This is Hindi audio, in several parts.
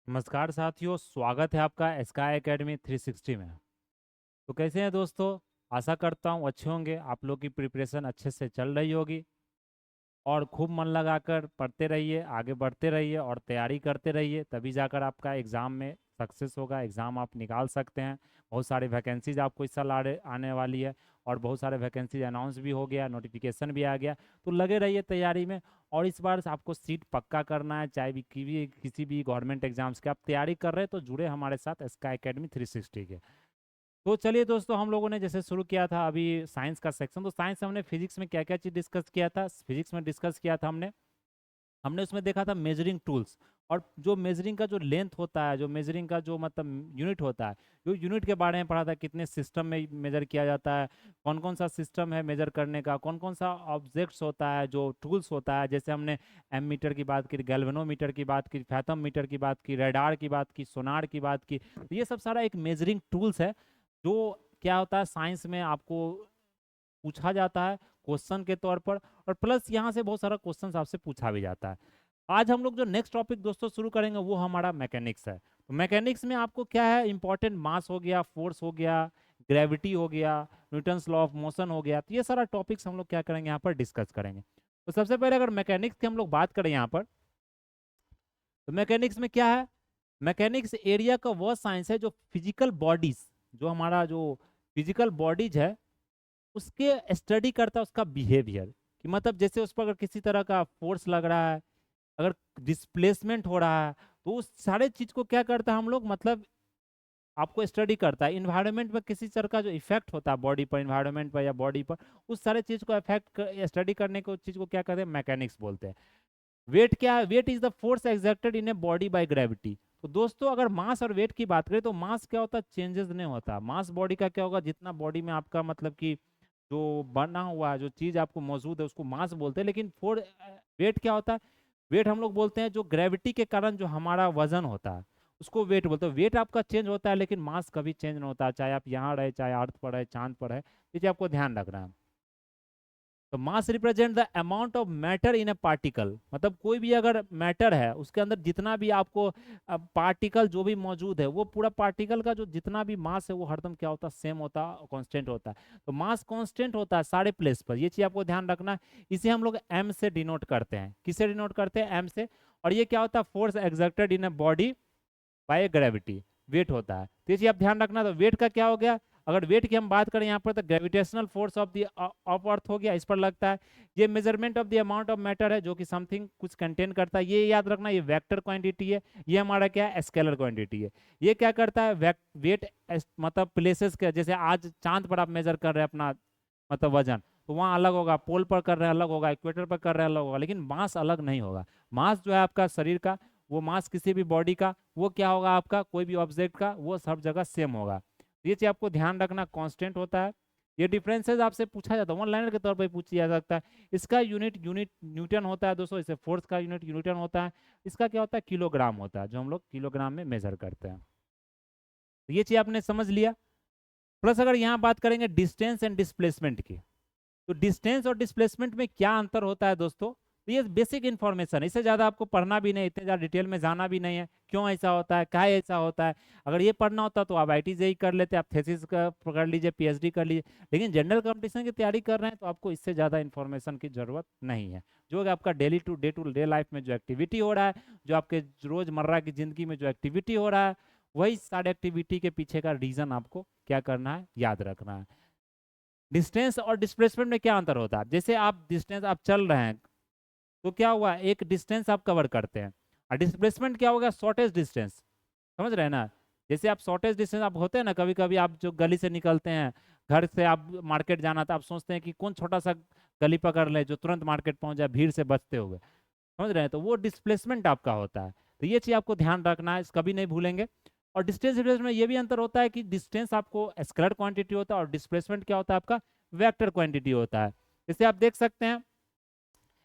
नमस्कार साथियों, स्वागत है आपका स्काई एकेडमी 360 में। तो कैसे हैं दोस्तों? आशा करता हूँ अच्छे होंगे। आप लोग की प्रिपरेशन अच्छे से चल रही होगी और खूब मन लगाकर पढ़ते रहिए, आगे बढ़ते रहिए और तैयारी करते रहिए, तभी जाकर आपका एग्ज़ाम में सक्सेस होगा, एग्ज़ाम आप निकाल सकते हैं। बहुत सारी वैकेंसीज आपको इस साल आने वाली है और बहुत सारे वैकेंसीज अनाउंस भी हो गया, नोटिफिकेशन भी आ गया। तो लगे रहिए तैयारी में। और इस बार आपको सीट पक्का करना है, चाहे भी किसी भी गवर्नमेंट एग्जाम्स की आप तैयारी कर रहे हैं तो जुड़े हमारे साथ स्काई एकेडमी 360 के। तो चलिए दोस्तों, हम लोगों ने जैसे शुरू किया था अभी साइंस का सेक्शन। तो साइंस हमने फिजिक्स में क्या क्या चीज़ डिस्कस किया था? फिजिक्स में डिस्कस किया था हमने हमने उसमें देखा था मेजरिंग टूल्स। और जो मेजरिंग का जो लेंथ होता है, जो मेजरिंग का जो मतलब यूनिट होता है, जो यूनिट के बारे में पढ़ा था, कितने सिस्टम में मेजर किया जाता है, कौन कौन सा सिस्टम है मेजर करने का, कौन कौन सा ऑब्जेक्ट्स होता है, जो टूल्स होता है। जैसे हमने एम मीटर की बात की, गैल्वेनोमीटर की बात की, फैथम मीटर की बात की, रेडार की बात की, सोनार की बात की। तो ये सब सारा एक मेजरिंग टूल्स है जो क्या होता है साइंस में आपको पूछा जाता है क्वेश्चन के तौर पर। और प्लस यहाँ से बहुत सारा क्वेश्चन आपसे पूछा भी जाता है। आज हम लोग जो नेक्स्ट टॉपिक दोस्तों शुरू करेंगे वो हमारा मैकेनिक्स है। तो मैकेनिक्स में आपको क्या है इंपॉर्टेंट, मास हो गया, फोर्स हो गया, ग्रेविटी हो गया, न्यूटन्स लॉ ऑफ मोशन हो गया। तो ये सारा टॉपिक्स हम लोग क्या करेंगे यहाँ पर डिस्कस करेंगे। तो सबसे पहले अगर मैकेनिक्स की हम लोग बात करें यहाँ पर, तो मैकेनिक्स में क्या है? मैकेनिक्स एरिया का वह साइंस है जो फिजिकल बॉडीज, जो हमारा जो फिजिकल बॉडीज है उसके स्टडी करता है, उसका बिहेवियर। कि मतलब जैसे उस पर अगर किसी तरह का फोर्स लग रहा है, अगर डिस्प्लेसमेंट हो रहा है, तो उस सारे चीज को क्या करता है हम लोग, मतलब आपको स्टडी करता है। इन्वायरमेंट में किसी तरह का जो इफेक्ट होता है बॉडी पर, इन्वायरमेंट पर या बॉडी पर, उस सारे चीज को इफेक्ट स्टडी करने को चीज को क्या कहते हैं? मैकेनिक्स बोलते हैं। वेट क्या है? Weight is the force exerted in a body by gravity. तो दोस्तों अगर मास और वेट की बात करें तो मास क्या होता है? चेंजेस नहीं होता। मास बॉडी का क्या होगा? जितना बॉडी में आपका मतलब कि जो बना हुआ है, जो चीज आपको मौजूद है, उसको मास बोलते हैं। लेकिन फोर वेट क्या होता है? वेट हम लोग बोलते हैं जो ग्रेविटी के कारण जो हमारा वजन होता है उसको वेट बोलते हैं। वेट आपका चेंज होता है लेकिन मास कभी चेंज नहीं होता, चाहे आप यहाँ रहे, चाहे अर्थ पर रहे, चांद पर है। ये चीज आपको ध्यान रखना है। तो mass represent the amount of matter in a particle. मतलब कोई भी अगर मैटर है उसके अंदर जितना भी आपको पार्टिकल जो भी मौजूद है, वो पूरा पार्टिकल का जो जितना भी मास है वो हरदम क्या होता है? सेम होता है, कांस्टेंट होता है। तो मास कांस्टेंट होता है सारे प्लेस पर, ये चीज आपको ध्यान रखना है। इसे हम लोग एम से डिनोट करते हैं। किससे डिनोट करते हैं? एम से। और ये क्या होता है? Force exerted in a body by gravity, weight होता है। तो ये चीज आप ध्यान रखना। तो वेट का क्या हो गया? अगर वेट की हम बात करें यहाँ पर तो gravitational force of the of earth हो गया, इस पर लगता है। ये measurement of the amount of matter है जो कि समथिंग कुछ कंटेन करता है, ये याद रखना। ये वेक्टर क्वांटिटी है, ये हमारा क्या है? स्केलर क्वांटिटी है। ये क्या करता है? वेट मतलब प्लेसेस के, जैसे आज चांद पर आप मेजर कर रहे हैं अपना मतलब वजन, तो वहाँ अलग होगा, पोल पर कर रहे हैं अलग होगा, इक्वेटर पर कर रहे हैं अलग होगा, लेकिन मास अलग नहीं होगा। मास जो है आपका शरीर का, वो मास किसी भी बॉडी का, वो क्या होगा आपका? कोई भी ऑब्जेक्ट का, वो सब जगह सेम होगा। ये चीज आपको ध्यान रखना, कांस्टेंट होता है। ये डिफरेंसेस आपसे पूछा जाता है, वन लाइनर के तौर पर पूछा जा सकता है। इसका यूनिट यूनिट न्यूटन होता है दोस्तों। इसे फोर्स का यूनिट न्यूटन होता है। इसका क्या होता है? किलोग्राम होता है, जो हम लोग किलोग्राम में मेजर करते हैं। तो ये चीज आपने समझ लिया। प्लस अगर यहाँ बात करेंगे डिस्टेंस एंड डिस्प्लेसमेंट की, तो डिस्टेंस और डिस्प्लेसमेंट में क्या अंतर होता है दोस्तों? तो ये बेसिक इन्फॉर्मेशन है, इससे ज़्यादा आपको पढ़ना भी नहीं, इतने ज़्यादा डिटेल में जाना भी नहीं है। क्यों ऐसा होता है, क्या ऐसा होता है? अगर ये पढ़ना होता तो आप IIT JEE कर लेते, आप थेसिस का कर लीजिए, PhD कर लीजिए। लेकिन जनरल कंपटीशन की तैयारी कर रहे हैं तो आपको इससे ज़्यादा इन्फॉर्मेशन की जरूरत नहीं है। जो कि आपका टू डे लाइफ में जो एक्टिविटी हो रहा है, जो आपके रोज़मर्रा की ज़िंदगी में जो एक्टिविटी हो रहा है, वही सारे एक्टिविटी के पीछे का रीज़न आपको क्या करना है? याद रखना है। डिस्टेंस और डिस्प्लेसमेंट में क्या अंतर होता है? जैसे आप डिस्टेंस आप चल रहे हैं तो क्या हुआ? एक डिस्टेंस आप कवर करते हैं। और डिस्प्लेसमेंट क्या होगा? Shortage distance. समझ रहे हैं ना? जैसे आप शॉर्टेज डिस्टेंस आप होते हैं ना, कभी कभी आप जो गली से निकलते हैं, घर से आप मार्केट जाना था, आप सोचते हैं कि कौन छोटा सा गली पकड़ ले जो तुरंत मार्केट पहुंच जाए भीड़ से बचते हुए। समझ रहे हैं? तो वो डिस्प्लेसमेंट आपका होता है। तो ये चीज आपको ध्यान रखना है, कभी नहीं भूलेंगे। और डिस्टेंस डिफरेंस में ये भी अंतर होता है कि डिस्टेंस आपको स्केलर क्वांटिटी होता है और डिस्प्लेसमेंट क्या होता है आपका? वेक्टर क्वांटिटी होता है। जैसे आप देख सकते हैं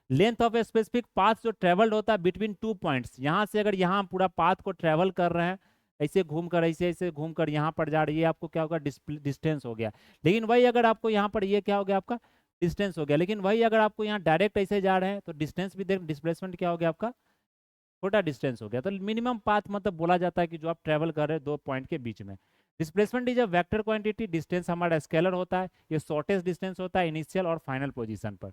length of a specific path जो ट्रेवल्ड होता है बिटवीन 2 पॉइंट्स, यहाँ से अगर यहाँ पूरा पाथ को ट्रेवल कर रहे हैं, ऐसे घूमकर ऐसे ऐसे घूमकर यहाँ पर जा रही है, आपको क्या होगा? डिस्टेंस हो गया। लेकिन वही अगर आपको यहाँ पर ये क्या हो गया? आपका डिस्टेंस हो गया। लेकिन वही अगर आपको यहाँ डायरेक्ट ऐसे जा रहे हैं तो डिस्टेंस भी देख, डिस्प्लेसमेंट क्या हो गया आपका? छोटा डिस्टेंस हो गया। तो मिनिमम पाथ मतलब बोला जाता है कि जो आप ट्रेवल कर रहे हैं दो पॉइंट के बीच में। Displacement is a vector quantity, distance हमारा स्केलर होता है, ये शॉर्टेस्ट डिस्टेंस होता है इनिशियल और फाइनल पोजीशन पर।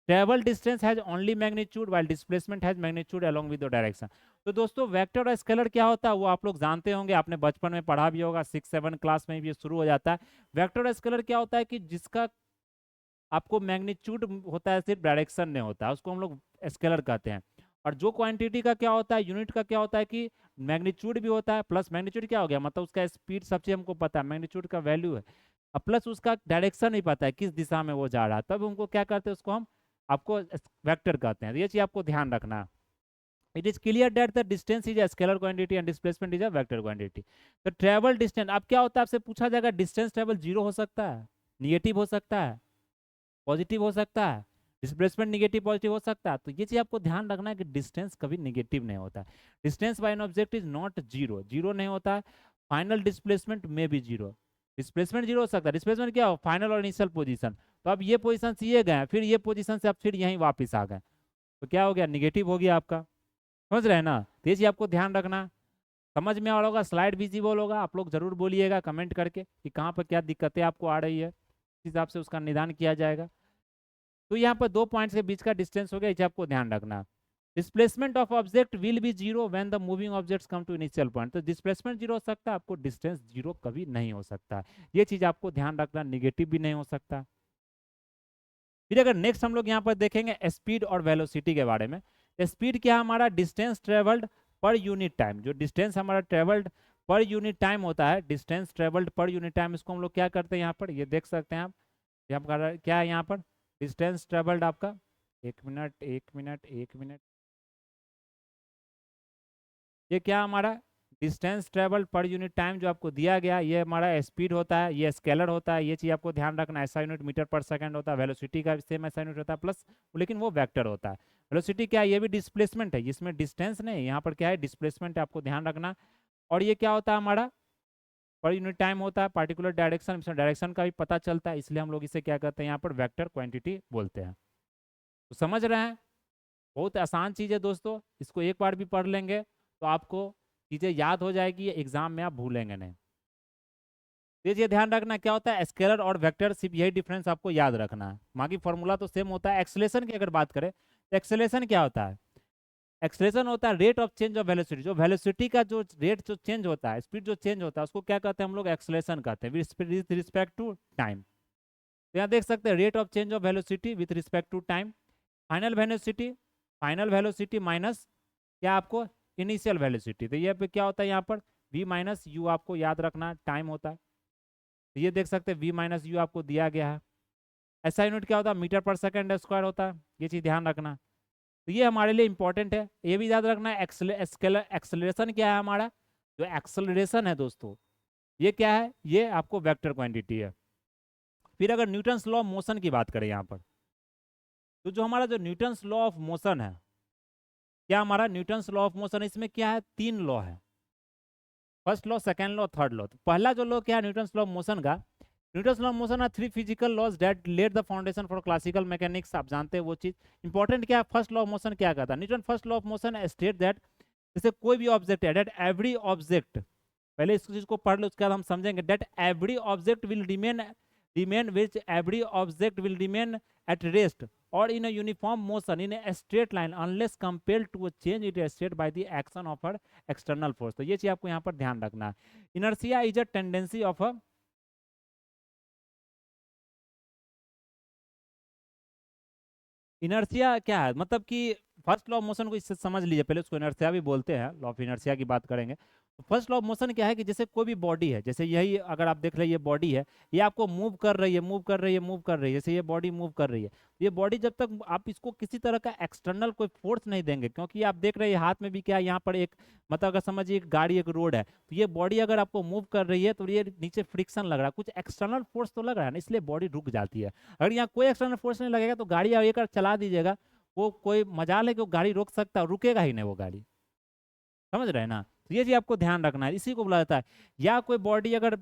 Travel distance has only magnitude while displacement has magnitude along with the direction. तो दोस्तों वेक्टर और स्केलर क्या होता है वो आप लोग जानते होंगे, आपने बचपन में पढ़ा भी होगा, 6-7 क्लास में भी ये शुरू हो जाता है। वेक्टर और स्केलर क्या होता है कि जिसका आपको मैग्नीट्यूड होता है सिर्फ डायरेक्शन में होता है, उसको हम लोग स्केलर कहते हैं। और जो क्वांटिटी का क्या होता है, यूनिट का क्या होता है कि मैग्नीट्यूड भी होता है, प्लस मैग्नीट्यूड क्या हो गया मतलब उसका स्पीड सब चीज हमको पता है, मैग्नीट्यूड का वैल्यू है, और प्लस उसका डायरेक्शन नहीं पता है किस दिशा में वो जा रहा है, तब हमको क्या करते हैं उसको हम आपको वेक्टर कहते हैं। तो ये चीज आपको ध्यान रखना। It is clear that the distance is a scalar quantity and displacement is a vector quantity. तो ट्रेवल डिस्टेंस अब क्या होता है, आपसे पूछा जाएगा डिस्टेंस ट्रेवल जीरो हो सकता है, निगेटिव हो सकता है, पॉजिटिव हो सकता है, डिस्प्लेसमेंट निगेटिव पॉजिटिव हो सकता है। तो ये चीज आपको ध्यान रखना है कि डिस्टेंस कभी निगेटिव नहीं होता है। Distance by an object is not zero, zero नहीं होता है। फाइनल डिस्प्लेसमेंट में भी जीरो, डिस्प्लेसमेंट जीरो हो सकता है। डिस्प्लेसमेंट क्या हो, फाइनल और इनिशियल पोजीशन। तो अब ये पोजीशन से ये गए, फिर ये पोजीशन से अब फिर यहीं वापस आ गए, तो क्या हो गया, निगेटिव हो गया आपका। समझ रहे हैं ना, तो ये चीज आपको ध्यान रखना। समझ में आ रहा होगा, स्लाइड विजिबल होगा, आप लोग जरूर बोलिएगा कमेंट करके कि कहाँ पर क्या दिक्कतें आपको आ रही है, इस हिसाब से उसका निदान किया जाएगा। तो यहाँ पर दो पॉइंट्स के बीच का डिस्टेंस हो गया, इसे आपको ध्यान रखना। Displacement of object will be zero when the moving objects come to initial point. तो डिस्प्लेसमेंट जीरो हो सकता है, आपको डिस्टेंस जीरो कभी नहीं हो सकता। ये चीज आपको ध्यान रखना, निगेटिव भी नहीं हो सकता। फिर अगर नेक्स्ट हम लोग यहाँ पर देखेंगे स्पीड और वेलोसिटी के बारे में। स्पीड क्या है, हमारा distance travelled per unit time. जो डिस्टेंस हमारा ट्रेवल्ड पर यूनिट टाइम होता है, distance travelled per unit time, इसको हम लोग क्या करते हैं यहाँ पर, ये देख सकते हैं आप, क्या है यहाँ पर डिस्टेंस ट्रेवल्ड आपका, एक मिनट एक मिनट एक मिनट, ये क्या हमारा distance travel per unit time जो आपको दिया गया, ये हमारा स्पीड होता है, ये स्केलर होता है, ये चीज आपको ध्यान रखना। ऐसा यूनिट मीटर पर सेकंड होता है, वेलोसिटी का सेम ऐसा यूनिट होता है, प्लस लेकिन वो वेक्टर होता है। वेलोसिटी क्या है, ये भी डिस्प्लेसमेंट है, इसमें डिस्टेंस नहीं, यहाँ पर क्या है डिस्प्लेसमेंट है, आपको ध्यान रखना। और ये क्या होता है हमारा पर यूनिट टाइम होता है, पार्टिकुलर डायरेक्शन, इसमें डायरेक्शन का भी पता चलता है, इसलिए हम लोग इसे क्या कहते हैं यहाँ पर वेक्टर क्वांटिटी बोलते हैं। तो समझ रहे हैं, बहुत आसान चीज़ है दोस्तों, इसको एक बार भी पढ़ लेंगे तो आपको चीज़ें याद हो जाएगी, एग्जाम में आप भूलेंगे नहीं। तो ये ध्यान रखना क्या होता है स्केलर और वेक्टर, सिर्फ यही डिफरेंस आपको याद रखना है, बाकी फॉर्मूला तो सेम होता है। एक्सेलेरेशन की अगर बात करें तो एक्सेलेरेशन क्या होता है, एक्सेलेरेशन होता है rate of change of velocity. जो वेलोसिटी का जो रेट जो चेंज होता है, स्पीड जो चेंज होता है, उसको क्या कहते हैं हम लोग, एक्सेलेरेशन कहते हैं विद रिस्पेक्ट टू टाइम। तो यहाँ देख सकते हैं rate of change of velocity with respect to time. Final velocity minus क्या आपको इनिशियल वेलोसिटी। तो ये पे क्या होता है यहाँ पर v माइनस यू, आपको याद रखना टाइम होता है। तो ये देख सकते हैं v माइनस यू आपको दिया गया है। ऐसा यूनिट क्या होता है, मीटर पर सेकंड स्क्वायर होता है, ये चीज ध्यान रखना। तो ये हमारे लिए इंपॉर्टेंट है, ये भी याद रखना है। एक्सेलरेशन क्या है हमारा, जो एक्सेलरेशन है दोस्तों ये क्या है, ये आपको वेक्टर क्वांटिटी है। फिर अगर न्यूटन्स लॉ ऑफ मोशन की बात करें यहाँ पर, तो जो हमारा जो न्यूटन्स लॉ ऑफ मोशन है, क्या हमारा न्यूटन्स लॉ ऑफ मोशन, इसमें क्या है, तीन लॉ है, first law, second law, third law. तो पहला जो लॉ क्या है न्यूटन्स लॉ ऑफ मोशन का, Newton's law of motion are three physical laws that led the foundation for classical mechanics. आप जानते हैं वो चीज इंपॉर्टेंट क्या है। फर्स्ट लॉ ऑफ मोशन क्या कहता है, Newton first law of motion state that, जैसे कोई भी ऑब्जेक्ट है, दैट एवरी ऑब्जेक्ट, पहले इस चीज को पढ़ लो उसके बाद हम समझेंगे, that every object will remain which every object will remain at rest or in a uniform motion in a straight line unless compelled to change its state by the action of an external force। तो ये चीज आपको यहाँ पर ध्यान रखना है। Inertia is a tendency of a, inertia क्या है मतलब कि फर्स्ट लॉ ऑफ मोशन को इससे समझ लीजिए, पहले उसको इनर्शिया भी बोलते हैं, लॉ ऑफ इनर्शिया की बात करेंगे। तो फर्स्ट लॉ ऑफ मोशन क्या है कि जैसे कोई भी बॉडी है, जैसे यही अगर आप देख रहे हैं ये बॉडी है, ये आपको मूव कर रही है, मूव कर रही है, मूव कर रही है, जैसे ये बॉडी मूव कर रही है। ये बॉडी जब तक आप इसको किसी तरह का एक्सटर्नल कोई फोर्स नहीं देंगे, क्योंकि आप देख रहे हैं हाथ में भी क्या है, यहाँ पर एक मतलब अगर समझिए एक गाड़ी एक रोड है, तो ये बॉडी अगर आपको मूव कर रही है तो ये नीचे फ्रिक्शन लग रहा है, कुछ एक्सटर्नल फोर्स तो लग रहा है ना, इसलिए बॉडी रुक जाती है। अगर यहाँ कोई एक्सटर्नल फोर्स नहीं लगेगा तो गाड़ी आप एक चला दीजिएगा, वो कोई मजाल है कि वो गाड़ी रोक सकता है, रुकेगा ही नहीं वो गाड़ी। समझ रहे हैं ना, तो ये चीज आपको ध्यान रखना है, इसी को बोला जाता है। या कोई बॉडी अगर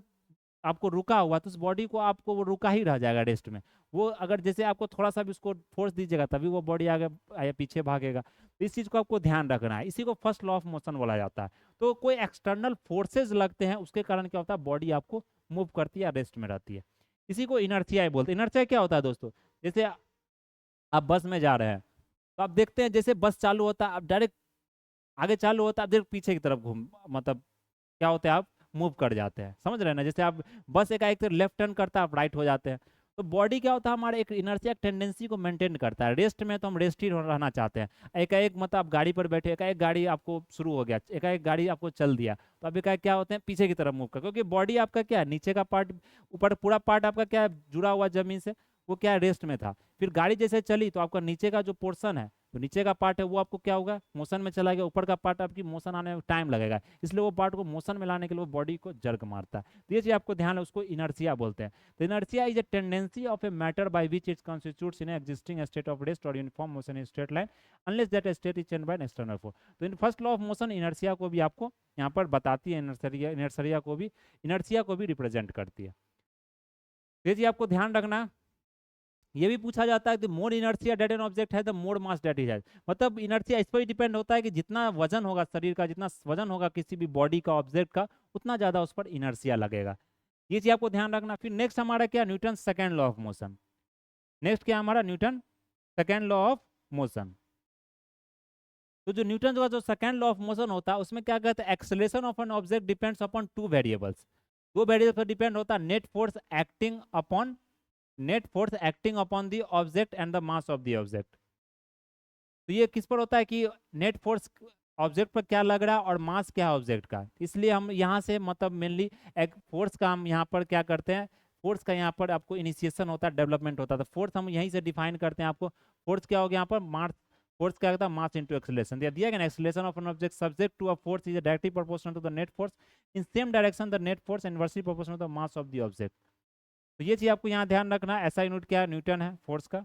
आपको रुका हुआ तो उस बॉडी को आपको वो रुका ही रह जाएगा रेस्ट में। वो अगर जैसे आपको थोड़ा सा भी उसको फोर्स दीजिएगा तभी वो बॉडी आगे या पीछे भागेगा। तो इस चीज़ को आपको ध्यान रखना है, इसी को फर्स्ट लॉ ऑफ मोशन बोला जाता है। तो कोई एक्सटर्नल फोर्सेज लगते हैं उसके कारण क्या होता है, बॉडी आपको मूव करती है या रेस्ट में रहती है। इसी को इनर्शिया बोलते हैं। इनर्शिया क्या होता है दोस्तों, जैसे आप बस में जा रहे हैं तो आप देखते हैं जैसे बस चालू होता है आप डायरेक्ट आगे चालू होता है आप डायरेक्ट पीछे की तरफ घूम मतलब क्या होता है आप मूव कर जाते हैं, समझ रहे हैं ना। जैसे आप बस एक लेफ्ट टर्न करता है आप राइट हो जाते हैं। तो बॉडी क्या होता है हमारे एक इनर्शिया टेंडेंसी को मेंटेन करता है। रेस्ट में तो हम रेस्ट ही रहना चाहते हैं। एक मतलब आप गाड़ी पर बैठे, एक गाड़ी आपको शुरू हो गया, एक गाड़ी आपको चल दिया तो अब एक क्या होते हैं पीछे की तरफ मूव कर, क्योंकि बॉडी आपका क्या है नीचे का पार्ट, ऊपर पूरा पार्ट आपका क्या है जुड़ा हुआ जमीन से, वो क्या है रेस्ट में था। फिर गाड़ी जैसे चली तो आपका नीचे का जो पोर्शन है, तो नीचे का पार्ट है वो आपको क्या होगा मोशन में चला गया, ऊपर का पार्ट आपकी मोशन आने में टाइम लगेगा, इसलिए वो पार्ट को मोशन में लाने के लिए वो बॉडी को जर्क मारता है। तो ये चीज आपको ध्यान है, उसको इनर्शिया बोलते हैं। तो inertia is a tendency of a matter by which it constitutes in existing state of rest और uniform motion in straight line unless that state is change by an external force. तो in first law of motion inertia को भी आपको यहाँ पर बताती है, इनर्शिया को भी रिप्रेजेंट करती है। ये चीज आपको ध्यान रखना। ये भी पूछा जाता है कि more inertia that an object है the more mass that is, मतलब इनर्शिया इस पर ही डिपेंड होता है कि जितना वजन होगा शरीर का, जितना वजन होगा किसी भी बॉडी का ऑब्जेक्ट का, उतना ज्यादा उस पर इनर्शिया लगेगा। ये चीज आपको ध्यान रखना। फिर नेक्स्ट हमारा क्या, Newton second law of motion. Next क्या हमारा Newton second law of motion. तो जो न्यूटन का जो सेकेंड लॉ ऑफ मोशन होता है उसमें क्या कहते हैं, acceleration of an object depends upon two variables. दो वेरिएबल पर डिपेंड होता है, net force acting upon the object and the mass of the object. तो ये किस पर होता है कि नेट फोर्स ऑब्जेक्ट पर क्या लग रहा है और मास क्या है ऑब्जेक्ट का। इसलिए हम यहाँ से मतलब मेनली एक फोर्स का हम यहाँ पर क्या करते हैं, फोर्स का यहाँ पर आपको इनिशिएशन होता है, डेवलपमेंट होता है, तो फोर्स हम यहीं से डिफाइन करते हैं। आपको फोर्स क्या हो गया यहाँ पर, मास, फोर्स क्या होता है मास इनटू एक्सेलरेशन दिया गया। Acceleration of an object subject to a force is directly proportional to the net force in same direction the net force inversely proportional to the mass of the object. तो ये चीज आपको यहाँ ध्यान रखना है। ऐसा यूनिट क्या है, न्यूटन है फोर्स का।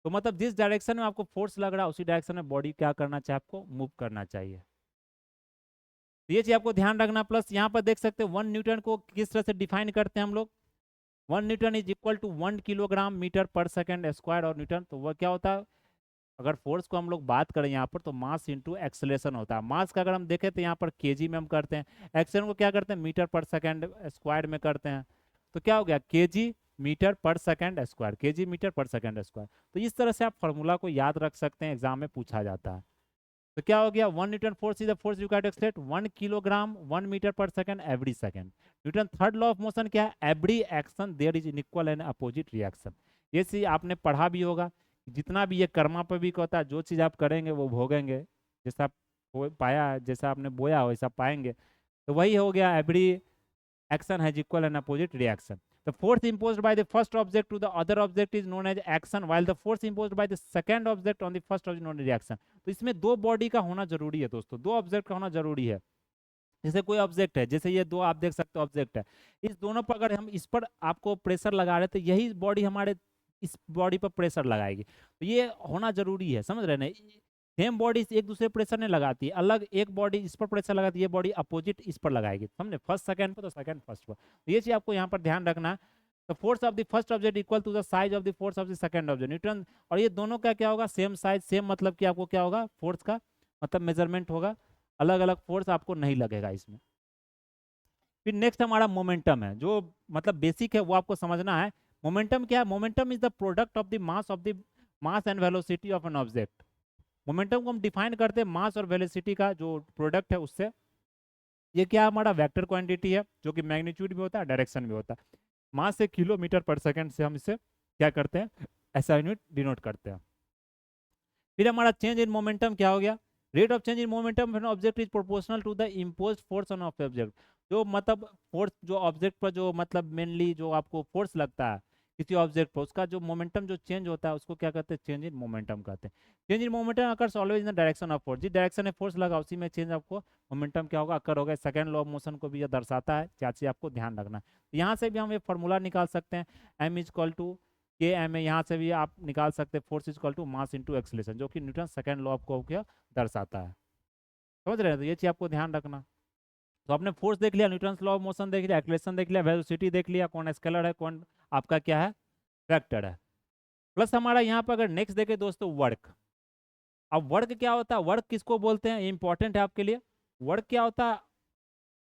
तो मतलब जिस डायरेक्शन में आपको फोर्स लग रहा है उसी डायरेक्शन में बॉडी क्या करना चाहिए, आपको मूव करना चाहिए। तो ये चीज आपको ध्यान रखना। प्लस यहाँ पर देख सकते हैं 1 न्यूटन को किस तरह से डिफाइन करते हैं हम लोग। 1 newton is equal to 1 kilogram metre per second square और न्यूटन। तो वह क्या होता है, अगर फोर्स को हम लोग बात करें यहाँ पर तो मास इंटू एक्सेलरेशन होता है। मास का अगर हम देखें तो यहाँ पर केजी में हम करते हैं, एक्सेलरेशन को क्या करते हैं मीटर पर सेकेंड स्क्वायर में करते हैं। तो क्या हो गया KG metre per second square, KG metre per second square. तो इस तरह से आप फॉर्मूला को याद रख सकते हैं, एग्जाम में पूछा जाता है। तो क्या हो गया, 1 Newton force is the force required to accelerate 1 kilogram 1 meter per second every second. Newton third law of motion क्या है, every action there is an equal and opposite reaction. ये चीज आपने पढ़ा भी होगा, जितना भी ये कर्मा पर भी होता है, जो चीज आप करेंगे वो भोगेंगे, जैसा पाया जैसा आपने बोया वैसा पाएंगे। तो वही हो गया, every action has equal and opposite reaction. The force imposed by the first object to the other object is known as action, while the force imposed by the second object on the first object is known as reaction. तो इसमें दो बॉडी का होना जरूरी है दोस्तों, दो ऑब्जेक्ट का होना जरूरी है। जैसे कोई ऑब्जेक्ट है, जैसे ये दो आप देख सकते हो ऑब्जेक्ट है, इस दोनों पर अगर हम इस पर आपको प्रेशर लगा रहे तो यही बॉडी हमारे इस बॉडी पर प्रेशर लगाएगी। तो ये होना जरूरी है, समझ रहे ना। सेम बॉडी एक दूसरे प्रेशर नहीं लगाती है, अलग एक बॉडी इस पर प्रेशर लगाती है, ये बॉडी अपोजिट इस पर लगाएगी, समझे, फर्स्ट सेकंड पर तो सेकंड फर्स्ट पर। तो ये चीज आपको यहाँ पर ध्यान रखना है। तो force of the first object equal to the size of the force of the second object newton. और ये दोनों का क्या होगा, सेम साइज, सेम मतलब कि आपको क्या होगा फोर्स का मतलब मेजरमेंट होगा, अलग अलग फोर्स आपको नहीं लगेगा इसमें। फिर नेक्स्ट हमारा मोमेंटम है, जो मतलब बेसिक है वो आपको समझना है। मोमेंटम क्या है, momentum is the product of the mass and velocity of an object. Momentum को हम डिफाइन करते हैं मास और वेलोसिटी का जो प्रोडक्ट है उससे। ये क्या हमारा वेक्टर क्वांटिटी है जो कि मैग्नीट्यूड भी होता है डायरेक्शन भी होता है। मास से किलोमीटर पर सेकंड से हम इसे क्या करते हैं, ऐसा यूनिट डिनोट करते हैं। फिर हमारा चेंज इन मोमेंटम क्या हो गया, rate of change in momentum when object is proportional to the imposed force on of object. जो मतलब फोर्स जो ऑब्जेक्ट पर जो मतलब मेनली जो आपको फोर्स लगता है किसी ऑब्जेक्ट पर, उसका जो मोमेंटम जो चेंज होता है उसको क्या कहते हैं, चेंज इन मोमेंटम कहते हैं। Change in momentum occurs always in the direction of force, जिस डायरेक्शन में फोर्स लगा उसी में चेंज आपको मोमेंटम क्या होगा अकर होगा। सेकंड लॉ ऑफ मोशन को भी यह दर्शाता है, क्या चीज आपको ध्यान रखना है। यहाँ से भी हम एक फॉर्मूला निकाल सकते हैं, एम इज इक्वल टू के एम है, यहाँ से भी आप निकाल सकते हैं force is equal to mass into acceleration, जो कि न्यूटन सेकंड लॉ को क्या दर्शाता है, समझ रहे हैं। तो ये चीज आपको ध्यान रखना। तो आपने फोर्स देख लिया, न्यूटन्स लॉ ऑफ मोशन देख लिया, एक्सेलरेशन देख लिया, वेलोसिटी देख लिया, कौन स्केलर है कौन आपका क्या है वेक्टर है। प्लस हमारा यहाँ पर अगर नेक्स्ट देखे दोस्तों वर्क। अब वर्क क्या होता है, वर्क किसको बोलते हैं, ये इंपॉर्टेंट है आपके लिए। वर्क क्या होता है,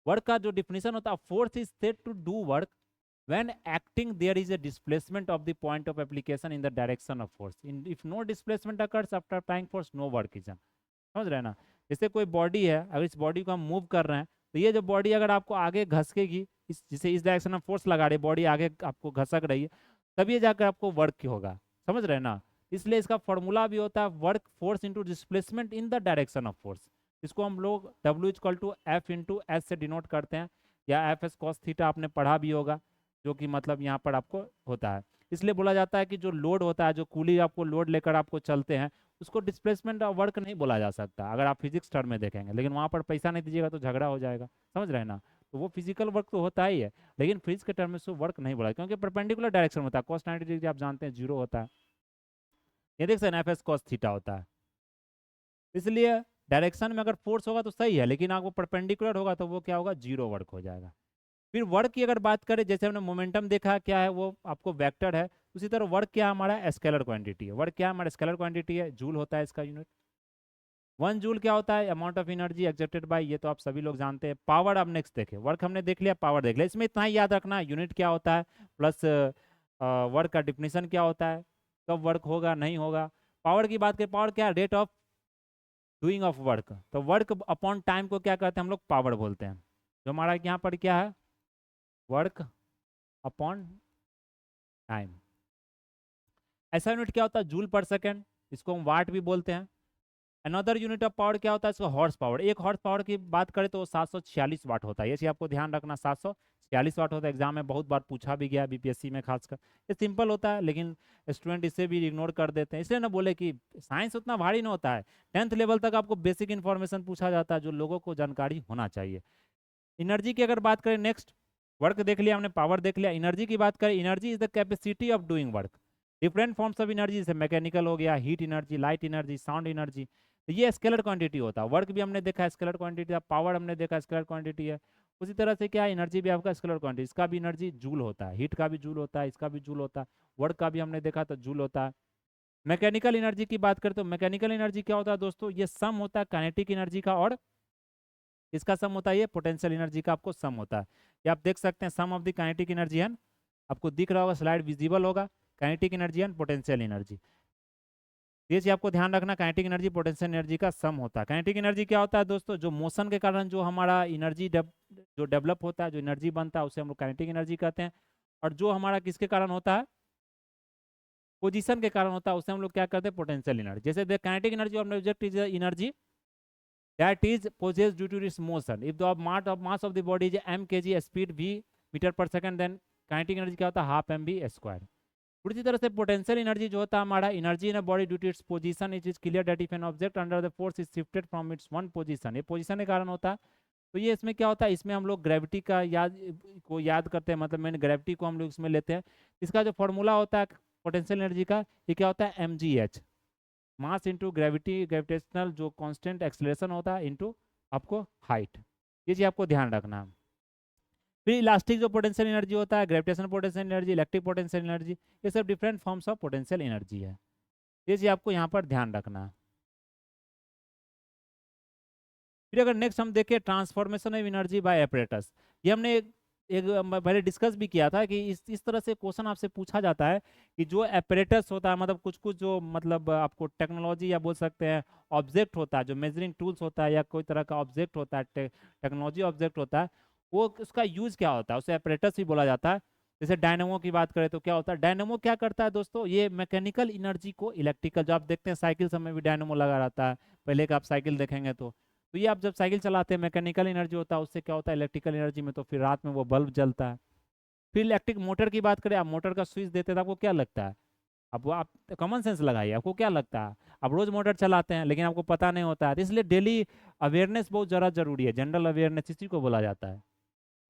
वर्क का जो डिफिनेशन होता है, force is said to do work when acting there is a displacement of the point of application in the direction of force if no displacement occurs after applying force no work is done। समझ रहे हैं ना। जैसे कोई बॉडी है, अगर इस बॉडी को हम मूव कर रहे हैं तो ये जो बॉडी अगर आपको आगे घसकेगी, इस जैसे इस डायरेक्शन में फोर्स लगा रही है, बॉडी आगे आपको घसक रही है, तब ये जाकर आपको वर्क होगा। समझ रहे हैं ना। इसलिए इसका फॉर्मूला भी होता है work force into displacement in the direction of force. इसको हम लोग W equal to F into S से डिनोट करते हैं, या एफ एस कॉस थीटा आपने पढ़ा भी होगा, जो कि मतलब यहाँ पर आपको होता है। इसलिए बोला जाता है कि जो लोड होता है, जो कूली आपको लोड लेकर आपको चलते हैं, उसको डिस्प्लेसमेंट ऑफ वर्क नहीं बोला जा सकता अगर आप फिजिक्स टर्म में देखेंगे। लेकिन वहाँ पर पैसा नहीं दीजिएगा तो झगड़ा हो जाएगा। समझ रहे हैं ना। तो वो फिजिकल वर्क तो होता ही है, लेकिन फिजिक्स के टर्म में उसको वर्क नहीं बोला, क्योंकि परपेंडिकुलर डायरेक्शन होता है। cos 90 डिग्री आप जानते हैं 0 होता है। ये देख सकते हैं एफ एस कॉस थीटा होता है। इसलिए डायरेक्शन में अगर फोर्स होगा तो सही है, लेकिन आपको परपेंडिकुलर होगा तो वो क्या होगा, 0 वर्क हो जाएगा। फिर वर्क की अगर बात करें, जैसे हमने मोमेंटम देखा क्या है, वो आपको वेक्टर है। उसी तरह वर्क क्या हमारा स्केलर क्वांटिटी है। वर्क क्या हमारा स्केलर क्वांटिटी है, जूल होता है इसका यूनिट। 1 जूल क्या होता है, amount of energy exerted by, ये तो आप सभी लोग जानते हैं। पावर अब नेक्स्ट देखें, वर्क हमने देख लिया, पावर देख लिया। इसमें इतना ही याद रखना, यूनिट क्या होता है, प्लस वर्क का डिफिनीशन क्या होता है, कब वर्क होगा नहीं होगा। पावर की बात करें, पावर क्या है, rate of doing of work. तो वर्क अपॉन टाइम को क्या कहते हैं हम लोग, पावर बोलते हैं। जो हमारा यहाँ पर क्या है, वर्क अपॉन टाइम। ऐसा यूनिट क्या होता है, जूल पर सेकेंड, इसको हम वाट भी बोलते हैं। अनदर यूनिट ऑफ पावर क्या होता है, इसका हॉर्स पावर। एक हॉर्स पावर की बात करें तो 746 वाट होता है। ये चीज़ आपको ध्यान रखना, 746 वाट होता है। एग्जाम में बहुत बार पूछा भी गया, बीपीएससी में खासकर। ये सिंपल होता है, लेकिन स्टूडेंट इसे भी इग्नोर कर देते हैं। इसलिए ना बोले कि साइंस उतना भारी नहीं होता है, 10th लेवल तक आपको बेसिक इन्फॉर्मेशन पूछा जाता है, जो लोगों को जानकारी होना चाहिए। एनर्जी की अगर बात करें, नेक्स्ट वर्क देख लिया हमने, पावर देख लिया। एनर्जी की बात करें, energy is the capacity of doing work. Different forms of energy, जैसे मैकेनिकल हो गया, heat energy, light energy, sound energy. तो ये स्केलर क्वांटिटी होता है। वर्क भी हमने देखा स्केलर क्वांटिटी है, पावर हमने देखा स्केलर क्वांटिटी है। उसी तरह से क्या है, एनर्जी भी आपका स्केलर क्वांटिटी, इसका भी एनर्जी जूल होता है, हीट का भी जूल होता है, इसका भी जूल होता है, वर्क का भी हमने देखा तो जूल होता है। मैकेनिकल एनर्जी की बात करें तो मैकेनिकल एनर्जी क्या होता है दोस्तों, ये सम होता है काइनेटिक एनर्जी का, और इसका सम होता है ये पोटेंशियल एनर्जी का आपको सम होता है। ये आप देख सकते हैं, sum of the kinetic energy and, आपको दिख रहा होगा, स्लाइड विजिबल होगा, kinetic energy and potential energy. ये चीज आपको ध्यान रखना, काइनेटिक एनर्जी पोटेंशियल एनर्जी का सम होता है। काइनेटिक एनर्जी क्या होता है दोस्तों, जो मोशन के कारण जो हमारा एनर्जी जो डेवलप होता है, जो एनर्जी बनता है, उसे हम लोग काइनेटिक एनर्जी कहते हैं। और जो हमारा किसके कारण होता है, पोजीशन के कारण होता है, उसे हम लोग क्या कहते हैं, पोटेंशियल एनर्जी। जैसे the kinetic energy of object is energy that is possessed due to its motion. If the mass of the body is m kg, speed v metre per second, then kinetic energy क्या होता है, हाफ एम बी स्क्वायर। उसी तरह से पोटेंशियल एनर्जी जो होता है हमारा, energy in a body due to its position, it is clear that if an object under the force is shifted from its one position, ये पोजीशन के कारण होता है। तो ये इसमें क्या होता है, इसमें हम लोग ग्रेविटी का याद करते हैं, मतलब मैंने ग्रेविटी को हम लोग इसमें लेते हैं। इसका जो फॉर्मूला होता है पोटेंशियल एनर्जी का, ये क्या होता है, mgh, mass into gravity, gravitational जो कांस्टेंट एक्सेलरेशन होता है इंटू आपको हाइट। ये चीज आपको ध्यान रखना है। फिर इलास्टिक जो पोटेंशियल एनर्जी होता है, gravitational potential energy, electric potential energy, ये सब different forms of potential energy है। ये चीज आपको यहाँ पर ध्यान रखना है। फिर अगर नेक्स्ट हम देखें, transformation of energy by apparatus. ये हमने एक पहले डिस्कस भी किया था कि इस तरह से क्वेश्चन आपसे पूछा जाता है कि जो एपरेटस होता है, मतलब कुछ कुछ जो मतलब आपको टेक्नोलॉजी या बोल सकते हैं ऑब्जेक्ट होता है, जो मेजरिंग टूल्स होता है या कोई तरह का ऑब्जेक्ट होता है, टेक्नोलॉजी ऑब्जेक्ट होता है, वो उसका यूज क्या होता है, उसे एपरेटस भी बोला जाता है। जैसे डायनेमो की बात करें तो क्या होता है, डायनेमो क्या करता है दोस्तों, ये मैकेनिकल एनर्जी को इलेक्ट्रिकल, जो आप देखते हैं साइकिल सब में भी डायनेमो लगा रहता है, पहले का आप साइकिल देखेंगे तो ये आप जब साइकिल चलाते हैं मैकेनिकल एनर्जी होता है, उससे क्या होता है इलेक्ट्रिकल एनर्जी में, तो फिर रात में वो बल्ब जलता है। फिर इलेक्ट्रिक मोटर की बात करें, आप मोटर का स्विच देते हैं तो आपको क्या लगता है, अब आप कॉमन सेंस लगाइए, आपको क्या लगता है, आप रोज मोटर चलाते हैं लेकिन आपको पता नहीं होता है। तो इसलिए डेली अवेयरनेस बहुत ज़्यादा जरूरी है, जनरल अवेयरनेस इसी को बोला जाता है।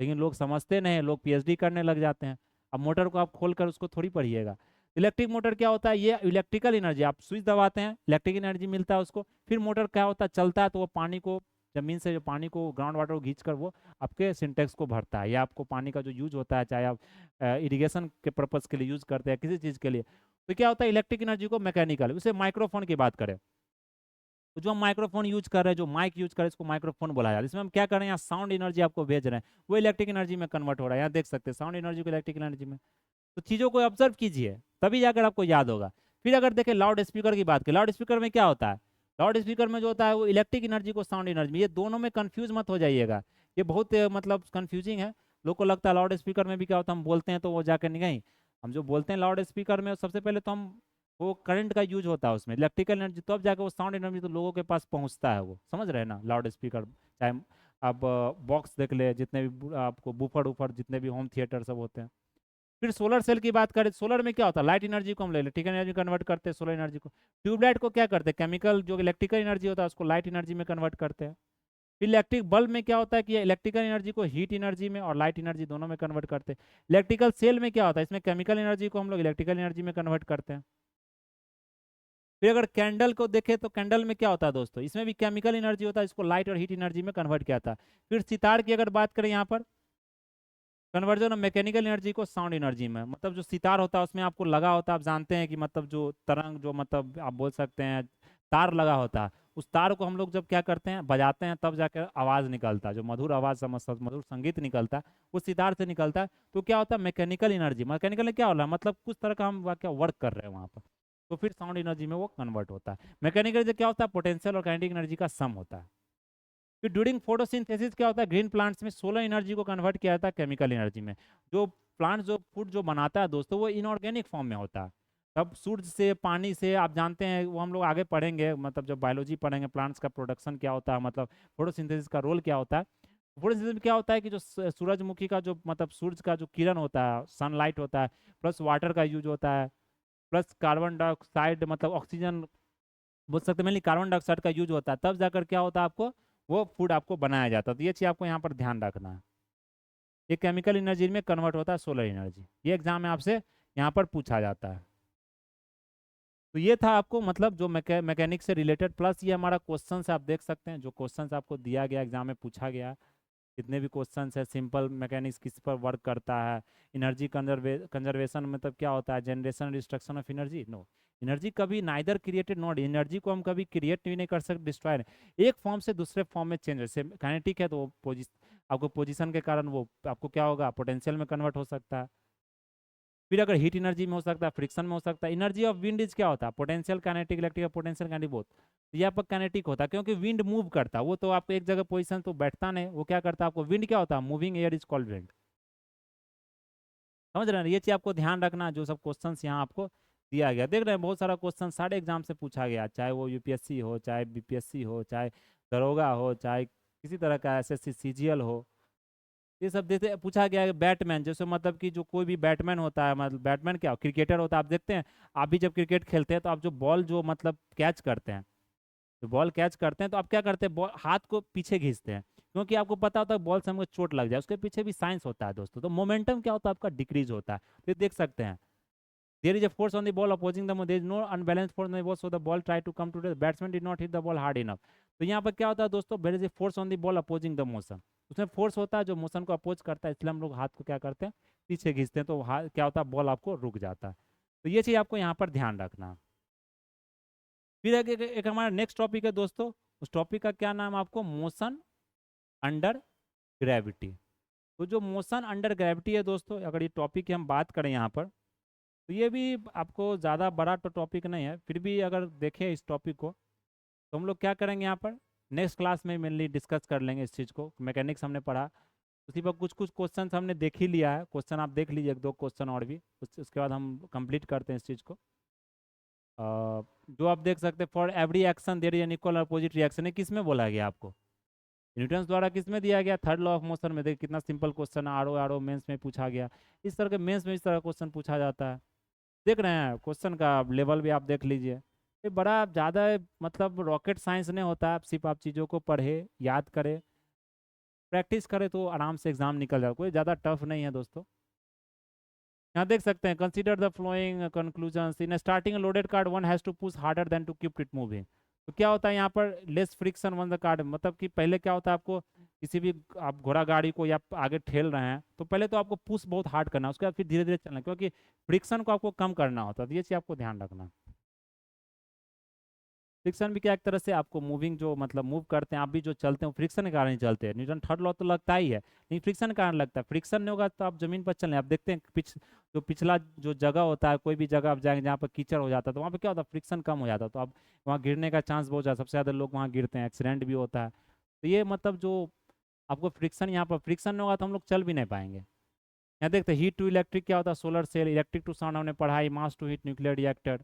लेकिन लोग समझते नहीं, लोग पीएचडी करने लग जाते हैं। अब मोटर को आप खोल कर उसको थोड़ी पढ़िएगा। इलेक्ट्रिक मोटर क्या होता है, ये इलेक्ट्रिकल एनर्जी, आप स्विच दबाते हैं इलेक्ट्रिक एनर्जी मिलता है उसको, फिर मोटर क्या होता है चलता है तो वो पानी को जमीन से जो पानी को ग्राउंड वाटर को खींच कर वो आपके सिंटेक्स को भरता है, या आपको पानी का जो यूज होता है, चाहे आप इरिगेशन के पर्पज़ के लिए यूज करते हैं किसी चीज़ के लिए, तो क्या होता है इलेक्ट्रिक एनर्जी को मैकेनिकल, उसे माइक्रोफोन की बात करें तो जो हम माइक्रोफोन यूज कर रहे हैं, जो माइक यूज कर रहे हैं, इसको माइक्रोफोन बोला जाता है। इसमें हम क्या कर रहे हैं, यहाँ साउंड एनर्जी आपको भेज रहे हैं, वो इलेक्ट्रिक एनर्जी में कन्वर्ट हो रहा है। यहाँ देख सकते हैं साउंड एनर्जी को इलेक्ट्रिक एनर्जी में। तो चीज़ों को ऑब्जर्व कीजिए, तभी जाकर आपको याद होगा। फिर अगर देखें लाउड स्पीकर की बात करें, लाउड स्पीकर में क्या होता है, लाउड स्पीकर में जो होता है वो इलेक्ट्रिक एनर्जी को साउंड एनर्जी में, ये दोनों में कंफ्यूज मत हो जाइएगा, ये बहुत मतलब कंफ्यूजिंग है। लोग को लगता है लाउड स्पीकर में भी क्या होता है, हम बोलते हैं तो वो जाकर नहीं, हम जो बोलते हैं लाउड स्पीकर में सबसे पहले तो हम वो करंट का यूज होता है उसमें, इलेक्ट्रिकल एनर्जी, तो अब जाकर वो साउंड एनर्जी तो लोगों के पास पहुंचता है, वो समझ रहे हैं ना। लाउड स्पीकर चाहे आप बॉक्स देख ले, जितने भी आपको बूफर उफर जितने भी होम थिएटर सब होते हैं। फिर सोलर सेल की बात करें, सोलर में क्या होता है, लाइट एनर्जी को हम ले इलेक्ट्रिकल एनर्जी कन्वर्ट करते हैं सोलर एनर्जी को। ट्यूबलाइट को क्या करते हैं, केमिकल जो इलेक्ट्रिकल एनर्जी होता है उसको लाइट एनर्जी में कन्वर्ट करते हैं। फिर इलेक्ट्रिक बल्ब में क्या होता है कि इलेक्ट्रिकल एनर्जी को हीट एनर्जी में और लाइट एनर्जी दोनों में कन्वर्ट करते हैं। इलेक्ट्रिकल सेल में क्या होता है, इसमें केमिकल एनर्जी को हम लोग इलेक्ट्रिकल एनर्जी में कन्वर्ट करते हैं। फिर अगर कैंडल को देखें तो कैंडल में क्या होता है दोस्तों, इसमें भी केमिकल एनर्जी होता है, इसको लाइट और हीट एनर्जी में कन्वर्ट किया था। फिर सितार की अगर बात करें यहाँ पर, कन्वर्जन ऑफ मैकेनिकल एनर्जी को साउंड एनर्जी में, मतलब जो सितार होता है उसमें आपको लगा होता है, आप जानते हैं कि मतलब जो तरंग जो मतलब आप बोल सकते हैं तार लगा होता है, उस तार को हम लोग जब क्या करते हैं बजाते हैं तब जाकर आवाज़ निकलता है, जो मधुर आवाज़ मधुर संगीत निकलता है वो सितार से निकलता है। तो क्या होता है मैकेनिकल एनर्जी, मैकेनिकल में क्या हो रहा है, मतलब कुछ तरह का हम क्या वर्क कर रहे हैं वहाँ पर, तो फिर साउंड एनर्जी में वो कन्वर्ट होता है। मैकेनिकल एनर्जी क्या होता है, पोटेंशियल और काइनेटिक एनर्जी का सम होता है। फिर ड्यूरिंग फोटोसिंथेसिस क्या होता है, ग्रीन प्लांट्स में सोलर एनर्जी को कन्वर्ट किया जाता है केमिकल एनर्जी में। जो प्लांट जो फूड जो बनाता है दोस्तों वो इनऑर्गेनिक फॉर्म में होता है, तब सूर्य से पानी से आप जानते हैं, वो हम लोग आगे पढ़ेंगे, मतलब जब बायोलॉजी पढ़ेंगे प्लांट्स का प्रोडक्शन क्या होता है, मतलब फोटोसिंथेसिस का रोल क्या होता है। फोटोसिंथेसिस में क्या होता है कि जो सूरजमुखी का जो मतलब सूरज का जो किरण होता है, सनलाइट होता है, प्लस वाटर का यूज होता है, प्लस कार्बन डाइऑक्साइड मतलब ऑक्सीजन बोल सकते हैं, मेनली कार्बन डाइऑक्साइड का यूज होता है, तब जाकर क्या होता है आपको वो फूड आपको बनाया जाता है। तो ये चीज़ आपको यहाँ पर ध्यान रखना है, ये केमिकल एनर्जी में कन्वर्ट होता है सोलर एनर्जी, ये एग्जाम में आपसे यहाँ पर पूछा जाता है। तो ये था आपको मतलब जो मैकेनिक से रिलेटेड, प्लस ये हमारा क्वेश्चन आप देख सकते हैं, जो क्वेश्चन आपको दिया गया एग्जाम में पूछा गया, जितने भी क्वेश्चन है सिंपल मैकेनिक्स किस पर वर्क करता है, एनर्जी कंजर्वेशन मतलब क्या होता है, generation destruction of energy, no energy कभी नाइदर क्रिएटेड नॉट, एनर्जी को हम कभी क्रिएट भी नहीं कर सकते, डिस्ट्रॉय नहीं, एक फॉर्म से दूसरे फॉर्म में चेंज, जैसे काइनेटिक है तो आपको पोजीशन के कारण वो आपको क्या होगा पोटेंशियल में कन्वर्ट हो सकता है। फिर अगर हीट एनर्जी में हो सकता है, फ्रिक्शन में हो सकता है। एनर्जी ऑफ विंड इज क्या होता है, potential kinetic electric potential kinetic both, तो ये आपका काइनेटिक होता है क्योंकि विंड मूव करता है, वो तो आपको एक जगह पोजीशन तो बैठता नहीं, वो क्या करता है आपको, विंड क्या होता है, moving air is called wind. समझ रहे हैं, ये चीज़ आपको ध्यान रखना, जो सब क्वेश्चन यहाँ आपको दिया गया, देख रहे हैं बहुत सारा क्वेश्चन सारे एग्जाम से पूछा गया, चाहे वो यूपीएससी हो, चाहे बीपीएससी हो, चाहे दरोगा हो, चाहे किसी तरह का एसएससी सीजीएल हो, ये सब देते पूछा गया है। बैटमैन जैसे मतलब कि जो कोई भी बैटमैन होता है, मतलब बैटमैन क्या क्रिकेटर होता है, आप देखते हैं आप भी जब क्रिकेट खेलते हैं तो आप जो बॉल जो मतलब कैच करते हैं, तो बॉल कैच करते हैं तो आप क्या करते हैं, बॉल हाथ को पीछे खींचते हैं, क्योंकि आपको पता होता है बॉल से हमको चोट लग जाए, उसके पीछे भी साइंस होता है दोस्तों। तो मोमेंटम क्या होता है आपका डिक्रीज होता है, तो ये देख सकते हैं, there is a force on the ball opposing the there is no unbalanced force on the ball so the ball tried to come to the batsman did not hit the ball hard enough। तो यहाँ पर क्या होता है दोस्तों, there is a force on the ball opposing the motion, उसमें फोर्स होता है जो मोशन को अपोज करता है, इसलिए हम लोग हाथ को क्या करते हैं पीछे खींचते हैं, तो हाथ क्या होता है बॉल आपको रुक जाता है। तो ये चीज़ आपको यहाँ पर ध्यान रखना। फिर एक हमारा नेक्स्ट टॉपिक है दोस्तों, उस टॉपिक का क्या नाम आपको, मोशन अंडर ग्रेविटी। तो जो मोशन अंडर ग्रेविटी है दोस्तों, अगर ये टॉपिक की हम बात करें यहाँ पर, तो ये भी आपको ज़्यादा बड़ा तो टॉपिक नहीं है, फिर भी अगर देखें इस टॉपिक को तो हम लोग क्या करेंगे यहाँ पर नेक्स्ट क्लास में मेनली डिस्कस कर लेंगे इस चीज़ को। मैकेनिक्स हमने पढ़ा, उसी पर कुछ कुछ क्वेश्चन हमने देख ही लिया है, क्वेश्चन आप देख लीजिए एक दो क्वेश्चन और भी, उसके बाद हम कंप्लीट करते हैं इस चीज़ को। जो आप देख सकते हैं, for every action there is an equal opposite reaction, है किस में बोला गया आपको, न्यूटन द्वारा किस में दिया गया, थर्ड लॉ ऑफ मोशन में। देखिए कितना सिंपल क्वेश्चन है, आर ओ मेंस में पूछा गया, इस तरह के मेंस में इस तरह क्वेश्चन पूछा जाता है। देख रहे हैं क्वेश्चन का लेवल भी आप देख लीजिए, ये बड़ा ज़्यादा मतलब रॉकेट साइंस नहीं होता है, सिर्फ आप चीज़ों को पढ़े याद करें प्रैक्टिस करें तो आराम से एग्जाम निकल जाए, कोई ज़्यादा टफ नहीं है दोस्तों। यहाँ देख सकते हैं, consider the flowing conclusion in starting loaded card one has to push harder than to keep it moving. तो क्या होता है यहाँ पर less friction one the card, मतलब कि पहले क्या होता है, आपको किसी भी आप घोड़ा गाड़ी को या आगे ठेल रहे हैं तो पहले तो आपको पुश बहुत हार्ड करना है, उसके बाद फिर धीरे धीरे चलना है, क्योंकि फ्रिक्शन को आपको कम करना होता है। तो ये चीज़ आपको ध्यान रखना। फ्रिक्शन भी क्या एक तरह से आपको मूविंग जो मतलब मूव करते हैं, आप भी जो चलते हैं फ्रिक्शन के कारण ही चलते हैं। न्यूटन थर्ड लॉ तो लगता ही है, लेकिन फ्रिक्शन के कारण लगता है। फ्रिक्शन नहीं होगा तो आप जमीन पर चलें, आप देखते हैं जो पिछला जो जगह होता है, कोई भी जगह आप जाएंगे जहाँ पर कीचड़ हो जाता है तो वहाँ पे क्या होता है, फ्रिक्शन कम हो जाता है, तो आप वहाँ गिरने का चांस बहुत ज़्यादा, सबसे ज़्यादा लोग वहाँ गिरते हैं, एक्सीडेंट भी होता है। तो ये मतलब जो आपको फ्रिक्शन, यहाँ पर फ्रिक्शन नहीं होगा तो हम लोग चल भी नहीं पाएंगे। यहाँ देखते हैं हीट टू इलेक्ट्रिक क्या होता है, solar cell, electric to sound हमने पढ़ाई, mass to heat nuclear reactor,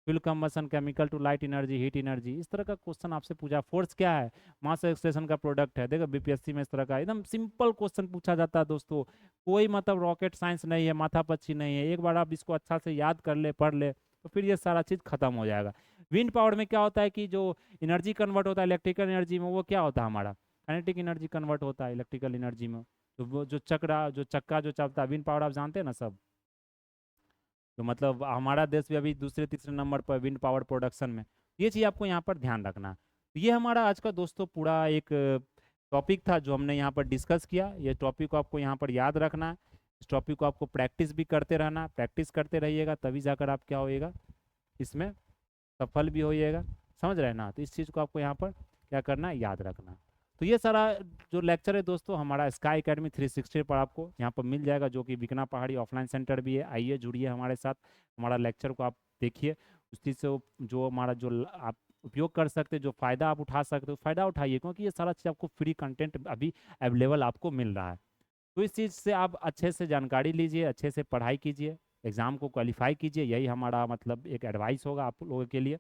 fuel combustion, chemical to light energy, heat energy, इस तरह का क्वेश्चन आपसे पूछा। फोर्स क्या है, मास एक्सलेशन का प्रोडक्ट है। देखो बीपीएससी में इस तरह का एकदम सिंपल क्वेश्चन पूछा जाता है दोस्तों, कोई मतलब रॉकेट साइंस नहीं है, माथापच्ची नहीं है। एक बार आप इसको अच्छा से याद कर ले, पढ़ ले, तो फिर ये सारा चीज़ खत्म हो जाएगा। विंड पावर में क्या होता है कि जो एनर्जी कन्वर्ट होता है इलेक्ट्रिकल एनर्जी में, वो क्या होता है, हमारा काइनेटिक एनर्जी कन्वर्ट होता है इलेक्ट्रिकल एनर्जी में। तो वो जो चक्का जो चलता है, विंड पावर आप जानते हैं ना सब। तो मतलब हमारा देश भी अभी दूसरे तीसरे नंबर पर विंड पावर प्रोडक्शन में। ये चीज़ आपको यहाँ पर ध्यान रखना। तो ये हमारा आज का दोस्तों पूरा एक टॉपिक था जो हमने यहाँ पर डिस्कस किया। ये टॉपिक को आपको यहाँ पर याद रखना है, इस टॉपिक को आपको प्रैक्टिस भी करते रहना, प्रैक्टिस करते रहिएगा तभी जाकर आप क्या होइएगा, इसमें सफल भी होइएगा। समझ रहे हैं ना, तो इस चीज़ को आपको यहाँ पर क्या करना है, याद रखना। तो ये सारा जो लेक्चर है दोस्तों हमारा स्काई एकेडमी 360 पर आपको यहाँ पर मिल जाएगा, जो कि बिकना पहाड़ी ऑफलाइन सेंटर भी है। आइए जुड़िए हमारे साथ, हमारा लेक्चर को आप देखिए, उस चीज़ से जो हमारा आप उपयोग कर सकते हैं, जो फ़ायदा आप उठा सकते हो फ़ायदा उठाइए, क्योंकि ये सारा चीज़ आपको फ्री कंटेंट अभी अवेलेबल आपको मिल रहा है। तो इस चीज़ से आप अच्छे से जानकारी लीजिए, अच्छे से पढ़ाई कीजिए, एग्ज़ाम को क्वालिफाई कीजिए, यही हमारा मतलब एक एडवाइस होगा आप लोगों के लिए।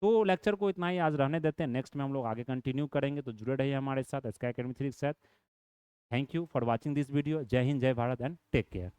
तो लेक्चर को इतना ही आज रहने देते हैं, नेक्स्ट में हम लोग आगे कंटिन्यू करेंगे, तो जुड़े रहिए हमारे साथ स्काई एकेडमी 3 के साथ। Thank you for watching this video. जय हिंद, जय भारत एंड टेक केयर।